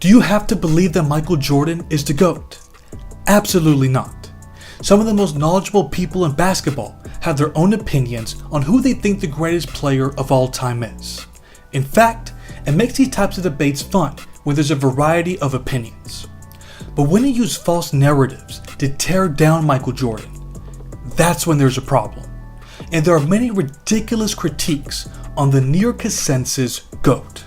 Do you have to believe that Michael Jordan is the GOAT? Absolutely not. Some of the most knowledgeable people in basketball have their own opinions on who they think the greatest player of all time is. In fact, it makes these types of debates fun when there's a variety of opinions. But when you use false narratives to tear down Michael Jordan, that's when there's a problem. And there are many ridiculous critiques on the near consensus GOAT.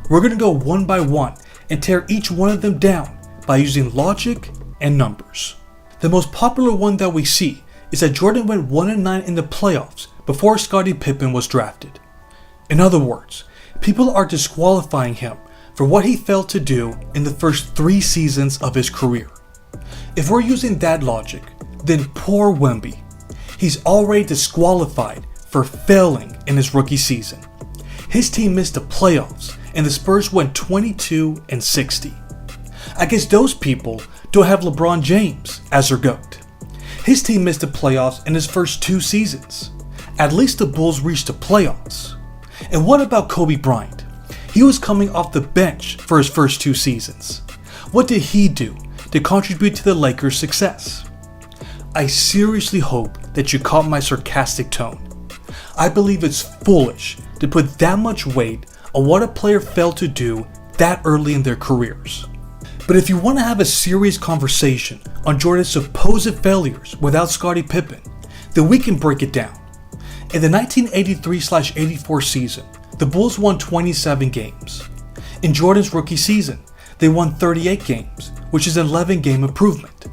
We're going to go one by one and tear each one of them down by using logic and numbers. The most popular one that we see is that Jordan went 1-9 in the playoffs before Scottie Pippen was drafted. In other words, people are disqualifying him for what he failed to do in the first 3 seasons of his career. If we're using that logic, then poor Wemby. He's already disqualified for failing in his rookie season. His team missed the playoffs and the Spurs went 22-60. I guess those people don't have LeBron James as their GOAT. His team missed the playoffs in his first 2 seasons. At least the Bulls reached the playoffs. And what about Kobe Bryant? He was coming off the bench for his first 2 seasons. What did he do to contribute to the Lakers' success? I seriously hope that you caught my sarcastic tone. I believe it's foolish to put that much weight on what a player failed to do that early in their careers. But if you want to have a serious conversation on Jordan's supposed failures without Scottie Pippen, then we can break it down. In the 1983-84 season, the Bulls won 27 games. In Jordan's rookie season, they won 38 games, which is an 11-game improvement.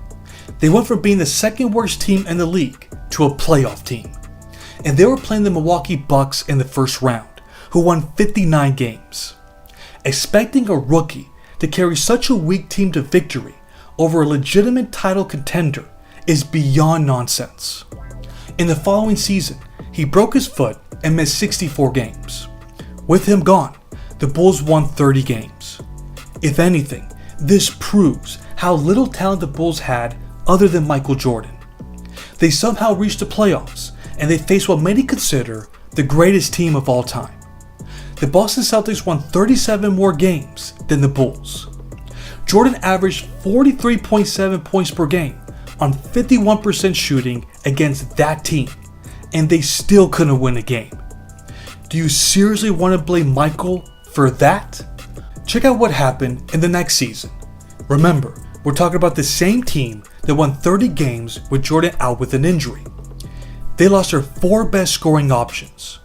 They went from being the second worst team in the league to a playoff team. And they were playing the Milwaukee Bucks in the first round, who won 59 games. Expecting a rookie to carry such a weak team to victory over a legitimate title contender is beyond nonsense. In the following season, he broke his foot and missed 64 games. With him gone, the Bulls won 30 games. If anything, this proves how little talent the Bulls had other than Michael Jordan. They somehow reached the playoffs and they faced what many consider the greatest team of all time. The Boston Celtics won 37 more games than the Bulls. Jordan averaged 43.7 points per game on 51% shooting against that team, and they still couldn't win a game. Do you seriously want to blame Michael for that? Check out what happened in the next season. Remember, we're talking about the same team that won 30 games with Jordan out with an injury. They lost their 4 best scoring options.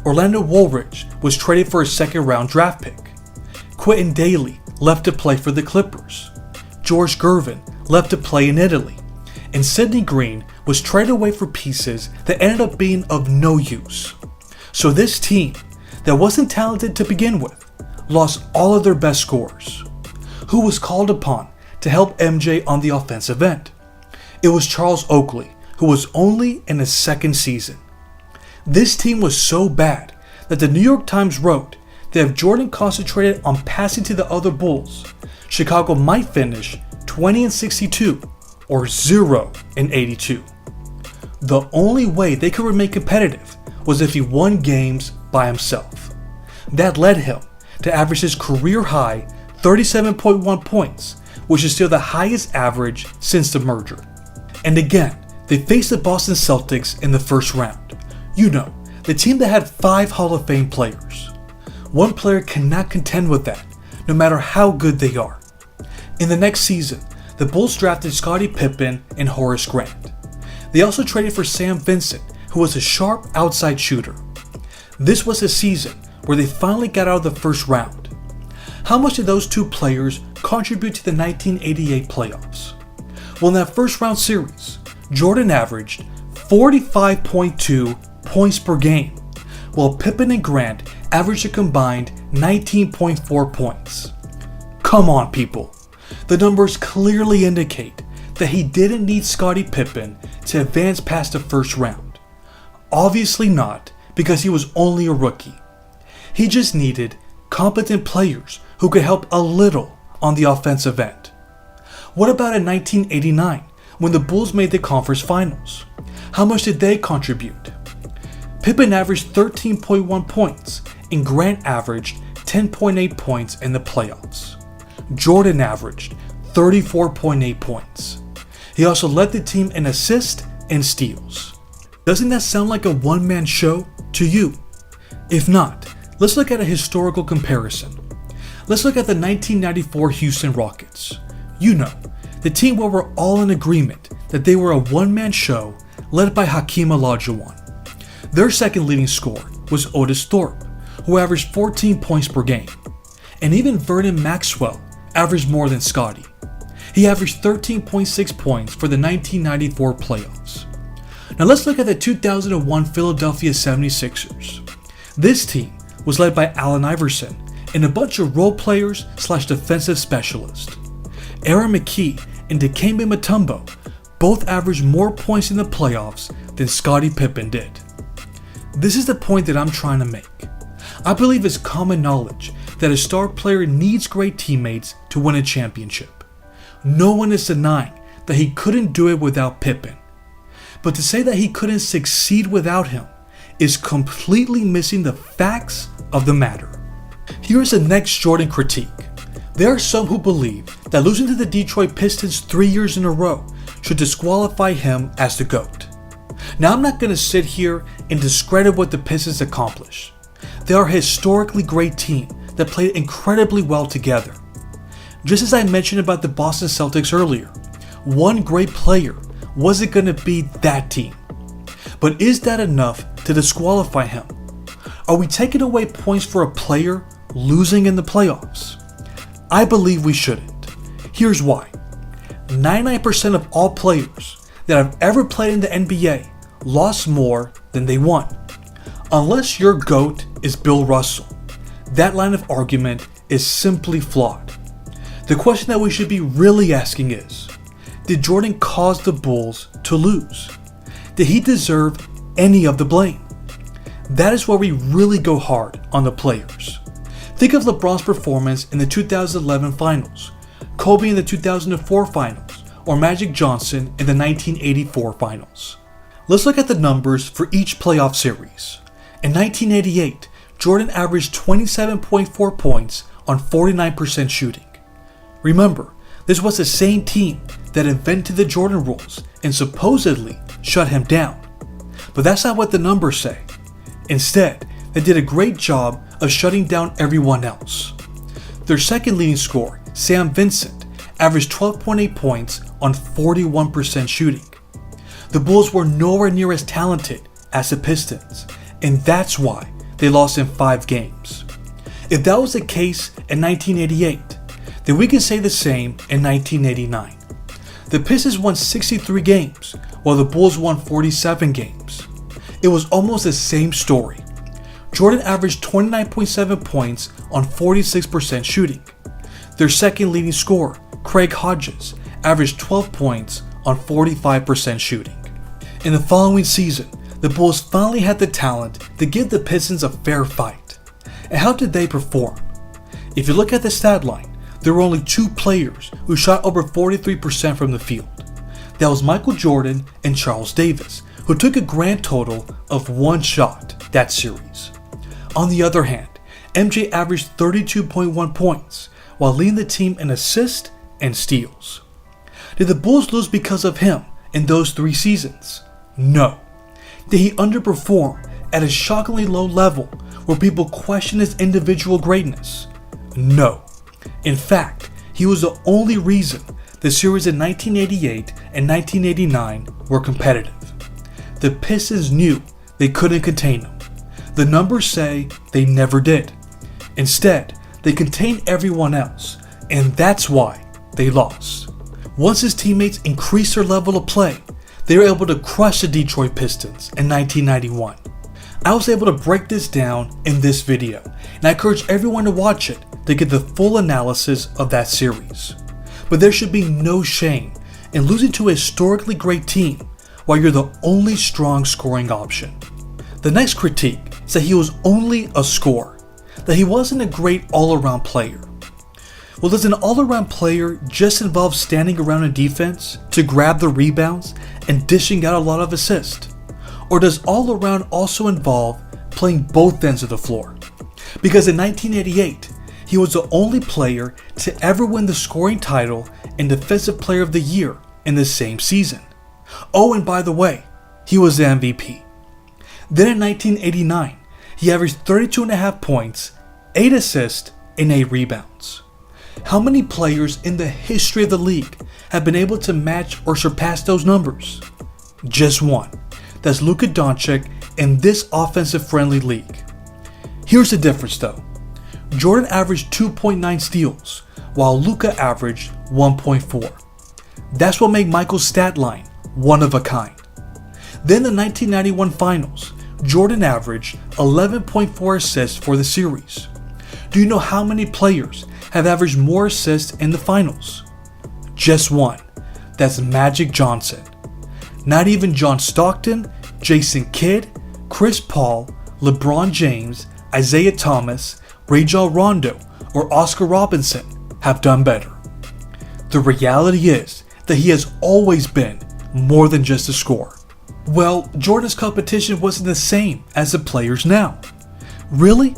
Orlando Woolridge was traded for a second-round draft pick. Quentin Daly left to play for the Clippers. George Gervin left to play in Italy. And Sidney Green was traded away for pieces that ended up being of no use. So this team, that wasn't talented to begin with, lost all of their best scorers. Who was called upon to help MJ on the offensive end? It was Charles Oakley, who was only in his 2nd season. This team was so bad that the New York Times wrote that if Jordan concentrated on passing to the other Bulls, Chicago might finish 20-62 or 0-82. The only way they could remain competitive was if he won games by himself. That led him to average his career high 37.1 points, which is still the highest average since the merger. And again, they faced the Boston Celtics in the first round. You know, the team that had 5 Hall of Fame players. One player cannot contend with that, no matter how good they are. In the next season, the Bulls drafted Scottie Pippen and Horace Grant. They also traded for Sam Vincent, who was a sharp outside shooter. This was a season where they finally got out of the first round. How much did those 2 players contribute to the 1988 playoffs? Well, in that first round series, Jordan averaged 45.2 points per game, while Pippen and Grant averaged a combined 19.4 points. Come on, people. The numbers clearly indicate that he didn't need Scottie Pippen to advance past the first round. Obviously not, because he was only a rookie. He just needed competent players who could help a little on the offensive end. What about in 1989, when the Bulls made the conference finals? How much did they contribute? Pippen averaged 13.1 points, and Grant averaged 10.8 points in the playoffs. Jordan averaged 34.8 points. He also led the team in assists and steals. Doesn't that sound like a one-man show to you? If not, let's look at a historical comparison. Let's look at the 1994 Houston Rockets. You know, the team where we're all in agreement that they were a one-man show led by Hakeem Olajuwon. Their second leading scorer was Otis Thorpe, who averaged 14 points per game. And even Vernon Maxwell averaged more than Scottie. He averaged 13.6 points for the 1994 playoffs. Now let's look at the 2001 Philadelphia 76ers. This team was led by Allen Iverson and a bunch of role players / defensive specialists. Aaron McKie and Dikembe Mutombo both averaged more points in the playoffs than Scottie Pippen did. This is the point that I'm trying to make. I believe it's common knowledge that a star player needs great teammates to win a championship. No one is denying that he couldn't do it without Pippen. But to say that he couldn't succeed without him is completely missing the facts of the matter. Here is the next Jordan critique. There are some who believe that losing to the Detroit Pistons 3 years in a row should disqualify him as the GOAT. Now I'm not going to sit here and discredit what the Pistons accomplished. They are a historically great team that played incredibly well together. Just as I mentioned about the Boston Celtics earlier, one great player wasn't going to be that team. But is that enough to disqualify him? Are we taking away points for a player losing in the playoffs? I believe we shouldn't. Here's why. 99% of all players that have ever played in the NBA lost more than they won. Unless your GOAT is Bill Russell, that line of argument is simply flawed. The question that we should be really asking is, did Jordan cause the Bulls to lose? Did he deserve any of the blame? That is where we really go hard on the players. Think of LeBron's performance in the 2011 finals, Kobe in the 2004 finals, or Magic Johnson in the 1984 finals. Let's look at the numbers for each playoff series. In 1988, Jordan averaged 27.4 points on 49% shooting. Remember, this was the same team that invented the Jordan rules and supposedly shut him down. But that's not what the numbers say. Instead, they did a great job of shutting down everyone else. Their second leading scorer, Sam Vincent, averaged 12.8 points on 41% shooting. The Bulls were nowhere near as talented as the Pistons, and that's why they lost in 5 games. If that was the case in 1988, then we can say the same in 1989. The Pistons won 63 games, while the Bulls won 47 games. It was almost the same story. Jordan averaged 29.7 points on 46% shooting. Their second leading scorer, Craig Hodges, averaged 12 points on 45% shooting. In the following season, the Bulls finally had the talent to give the Pistons a fair fight. And how did they perform? If you look at the stat line, there were only 2 players who shot over 43% from the field. That was Michael Jordan and Charles Davis, who took a grand total of 1 shot that series. On the other hand, MJ averaged 32.1 points, while leading the team in assists and steals. Did the Bulls lose because of him in those 3 seasons? No. Did he underperform at a shockingly low level where people question his individual greatness? No. In fact, he was the only reason the series in 1988 and 1989 were competitive. The Pistons knew they couldn't contain him. The numbers say they never did. Instead, they contained everyone else, and that's why they lost. Once his teammates increased their level of play, they were able to crush the Detroit Pistons in 1991. I was able to break this down in this video, and I encourage everyone to watch it to get the full analysis of that series. But there should be no shame in losing to a historically great team while you're the only strong scoring option. The next critique is that he was only a scorer, that he wasn't a great all-around player. Well, does an all-around player just involve standing around in defense to grab the rebounds and dishing out a lot of assists? Or does all-around also involve playing both ends of the floor? Because in 1988, he was the only player to ever win the scoring title and Defensive Player of the Year in the same season. Oh, and by the way, he was the MVP. Then in 1989, he averaged 32.5 points, 8 assists, and 8 rebounds. How many players in the history of the league have been able to match or surpass those numbers? Just one. That's Luka Doncic in this offensive-friendly league. Here's the difference though. Jordan averaged 2.9 steals, while Luka averaged 1.4. That's what made Michael's stat line one of a kind. Then the 1991 finals, Jordan averaged 11.4 assists for the series. Do you know how many players have averaged more assists in the finals? Just one. That's Magic Johnson. Not even John Stockton, Jason Kidd, Chris Paul, LeBron James, Isaiah Thomas, Rajon Rondo, or Oscar Robertson have done better. The reality is that he has always been more than just a scorer. Well, Jordan's competition wasn't the same as the players now. Really?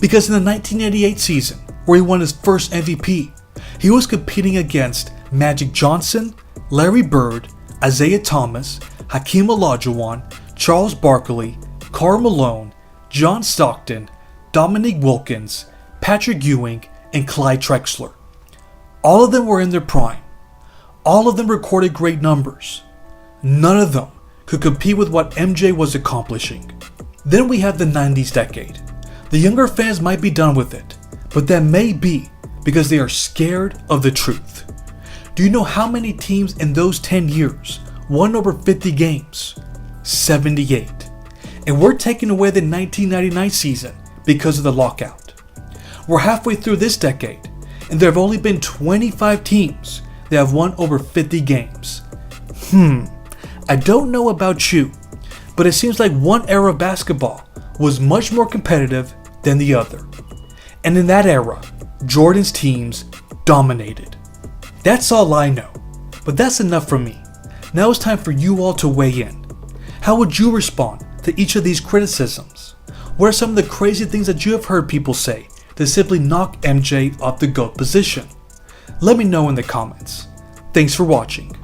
Because in the 1988 season, where he won his first MVP, he was competing against Magic Johnson, Larry Bird, Isaiah Thomas, Hakeem Olajuwon, Charles Barkley, Karl Malone, John Stockton, Dominique Wilkins, Patrick Ewing, and Clyde Drexler. All of them were in their prime. All of them recorded great numbers. None of them could compete with what MJ was accomplishing. Then we have the 90s decade. The younger fans might be done with it, but that may be because they are scared of the truth. Do you know how many teams in those 10 years won over 50 games? 78. And we're taking away the 1999 season because of the lockout. We're halfway through this decade, and there have only been 25 teams that have won over 50 games. I don't know about you, but it seems like one era of basketball was much more competitive than the other. And in that era, Jordan's teams dominated. That's all I know, but that's enough from me. Now it's time for you all to weigh in. How would you respond to each of these criticisms? What are some of the crazy things that you have heard people say to simply knock MJ off the GOAT position? Let me know in the comments. Thanks for watching.